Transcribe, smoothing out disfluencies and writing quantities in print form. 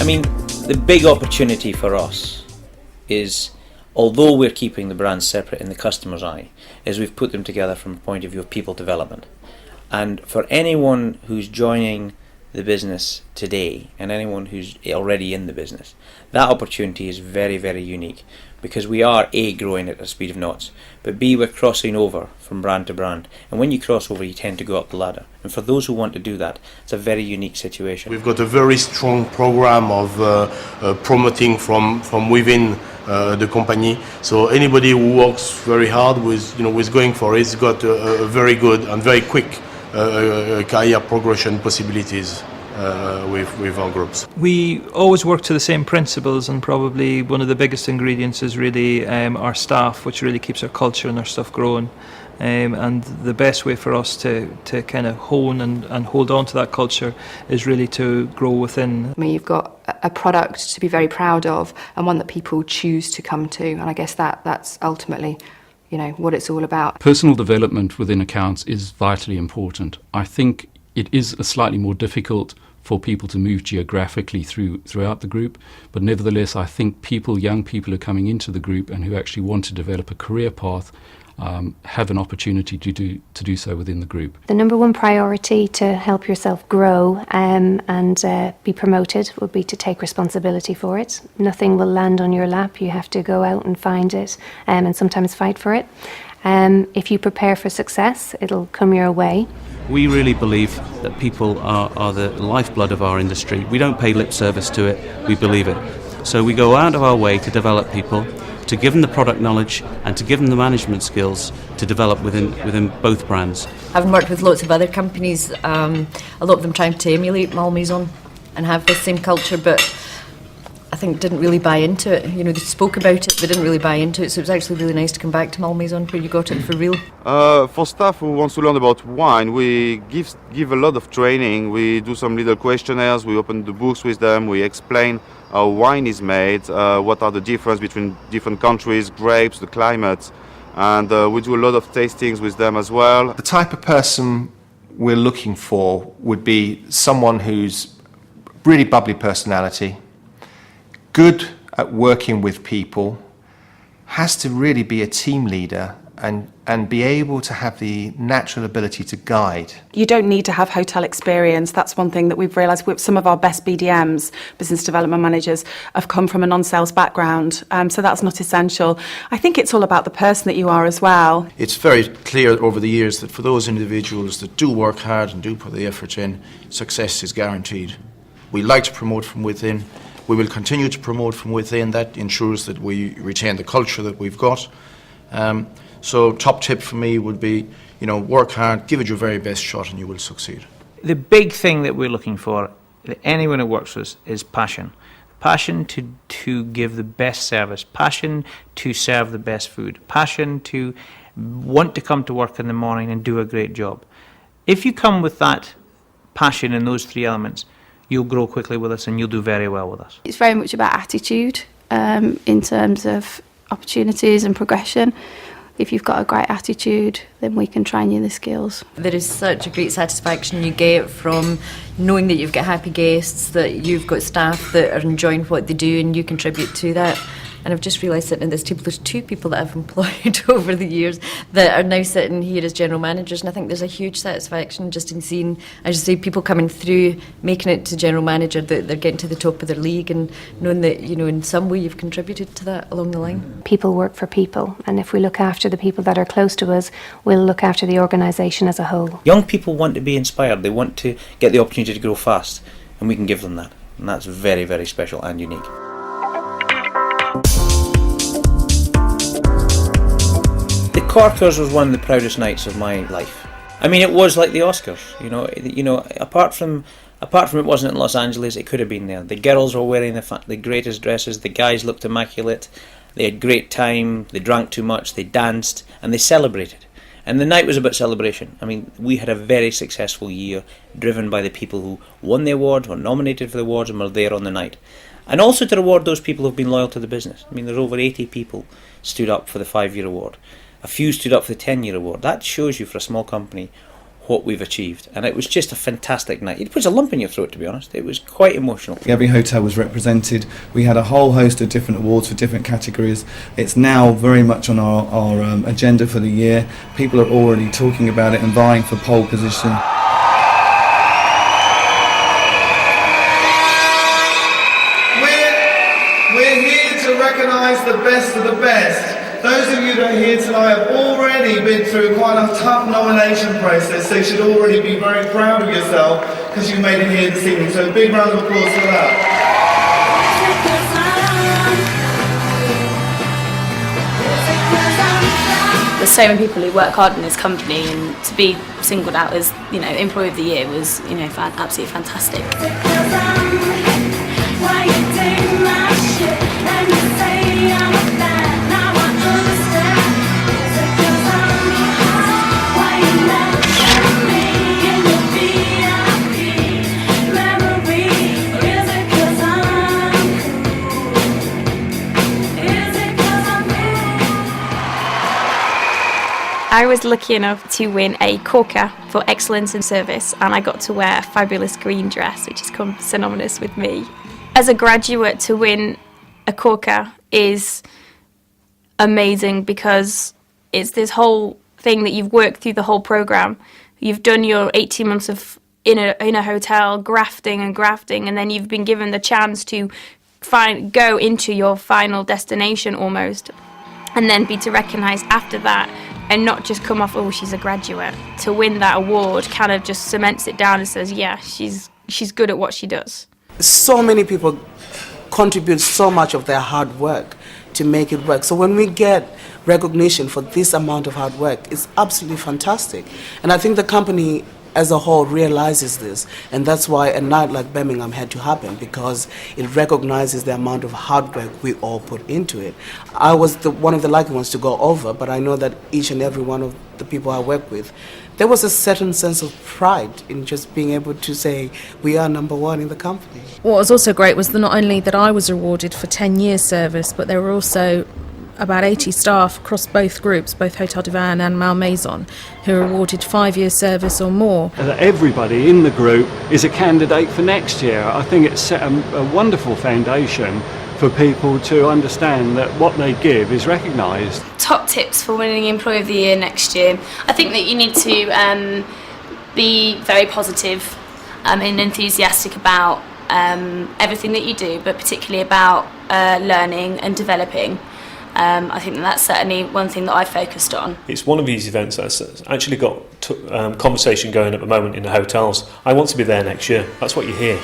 I mean, the big opportunity for us is, although we're keeping the brands separate in the customer's eye, is we've put them together from a point of view of people development. And for anyone who's joining the business today and anyone who's already in the business, that opportunity is very, very unique, because we are A, growing at the speed of knots, but B, we're crossing over from brand to brand, and when you cross over you tend to go up the ladder, and for those who want to do that, it's a very unique situation. We've got a very strong program of promoting from within the company, so anybody who works very hard with going for it's got a very good and very quick career progression possibilities with our groups. We always work to the same principles, and probably one of the biggest ingredients is really our staff, which really keeps our culture and our stuff growing. And the best way for us to kind of hone and hold on to that culture is really to grow within. I mean, you've got a product to be very proud of and one that people choose to come to, and I guess that's ultimately, you know, what it's all about. Personal development within accounts is vitally important. I think it is slightly more difficult for people to move geographically throughout the group, but nevertheless I think young people who are coming into the group and who actually want to develop a career path have an opportunity to do so within the group. The number one priority to help yourself grow and be promoted would be to take responsibility for it. Nothing will land on your lap. You have to go out and find it and sometimes fight for it. If you prepare for success, it'll come your way. We really believe that people are the lifeblood of our industry. We don't pay lip service to it, we believe it. So we go out of our way to develop people, to give them the product knowledge and to give them the management skills to develop within both brands. Having worked with lots of other companies, a lot of them trying to emulate Malmaison and have this same culture, but I think didn't really buy into it. You know, they spoke about it, but didn't really buy into it, so it was actually really nice to come back to Malmaison where you got it for real. For staff who wants to learn about wine, we give a lot of training. We do some little questionnaires, we open the books with them, we explain how wine is made, what are the differences between different countries, grapes, the climate, and we do a lot of tastings with them as well. The type of person we're looking for would be someone who's really bubbly personality, good at working with people, has to really be a team leader and be able to have the natural ability to guide. You don't need to have hotel experience. That's one thing that we've realised with some of our best BDMs, business development managers, have come from a non-sales background, so that's not essential. I think it's all about the person that you are as well. It's very clear over the years that for those individuals that do work hard and do put the effort in, success is guaranteed. We like to promote from within. We will continue to promote from within. That ensures that we retain the culture that we've got. So top tip for me would be, work hard, give it your very best shot and you will succeed. The big thing that we're looking for, that anyone who works with us, is passion. Passion to give the best service, passion to serve the best food, passion to want to come to work in the morning and do a great job. If you come with that passion in those three elements, you'll grow quickly with us and you'll do very well with us. It's very much about attitude in terms of opportunities and progression. If you've got a great attitude, then we can train you the skills. There is such a great satisfaction you get from knowing that you've got happy guests, that you've got staff that are enjoying what they do and you contribute to that. And I've just realised sitting at this table, there's two people that I've employed over the years that are now sitting here as general managers, and I think there's a huge satisfaction just in seeing, as you say, people coming through, making it to general manager, that they're getting to the top of their league, and knowing that, in some way you've contributed to that along the line. People work for people, and if we look after the people that are close to us, we'll look after the organisation as a whole. Young people want to be inspired, they want to get the opportunity to grow fast, and we can give them that, and that's very, very special and unique. The Corkers was one of the proudest nights of my life. I mean, it was like the Oscars. Apart from it wasn't in Los Angeles, it could have been there. The girls were wearing the greatest dresses. The guys looked immaculate. They had great time. They drank too much. They danced and they celebrated. And the night was about celebration. I mean, we had a very successful year, driven by the people who won the awards, were nominated for the awards, and were there on the night. And also to reward those people who've been loyal to the business. I mean, there's over 80 people stood up for the 5-year award. A few stood up for the 10-year award. That shows you, for a small company, what we've achieved, and it was just a fantastic night. It puts a lump in your throat, to be honest. It was quite emotional. Every hotel was represented. We had a whole host of different awards for different categories. It's now very much on our agenda for the year. People are already talking about it and vying for pole position. We're here to recognise the best of the best. Those of you that are here tonight have already been through quite a tough nomination process, so you should already be very proud of yourself because you made it here this evening. So a big round of applause for that. There's so many people who work hard in this company, and to be singled out as, you know, Employee of the Year was, you know, absolutely fantastic. I was lucky enough to win a corker for excellence in service, and I got to wear a fabulous green dress, which is synonymous with me. As a graduate, to win a corker is amazing because it's this whole thing that you've worked through the whole programme. You've done your 18 months of in a hotel, grafting, and then you've been given the chance to go into your final destination almost, and then be recognised after that. And not just come off, oh, she's a graduate. To win that award kind of just cements it down and says, yeah, she's good at what she does. So many people contribute so much of their hard work to make it work. So when we get recognition for this amount of hard work, it's absolutely fantastic. And I think the company as a whole realizes this, and that's why a night like Birmingham had to happen, because it recognizes the amount of hard work we all put into it. I was one of the lucky ones to go over, but I know that each and every one of the people I work with, there was a certain sense of pride in just being able to say we are number one in the company. What was also great was not only that I was awarded for 10 years service, but there were also about 80 staff across both groups, both Hotel du Vin and Malmaison, who are awarded 5 years service or more. Everybody in the group is a candidate for next year. I think it's set a wonderful foundation for people to understand that what they give is recognised. Top tips for winning Employee of the Year next year. I think that you need to be very positive and enthusiastic about everything that you do, but particularly about learning and developing. I think that's certainly one thing that I focused on. It's one of these events that's actually got conversation going at the moment in the hotels. I want to be there next year. That's what you hear.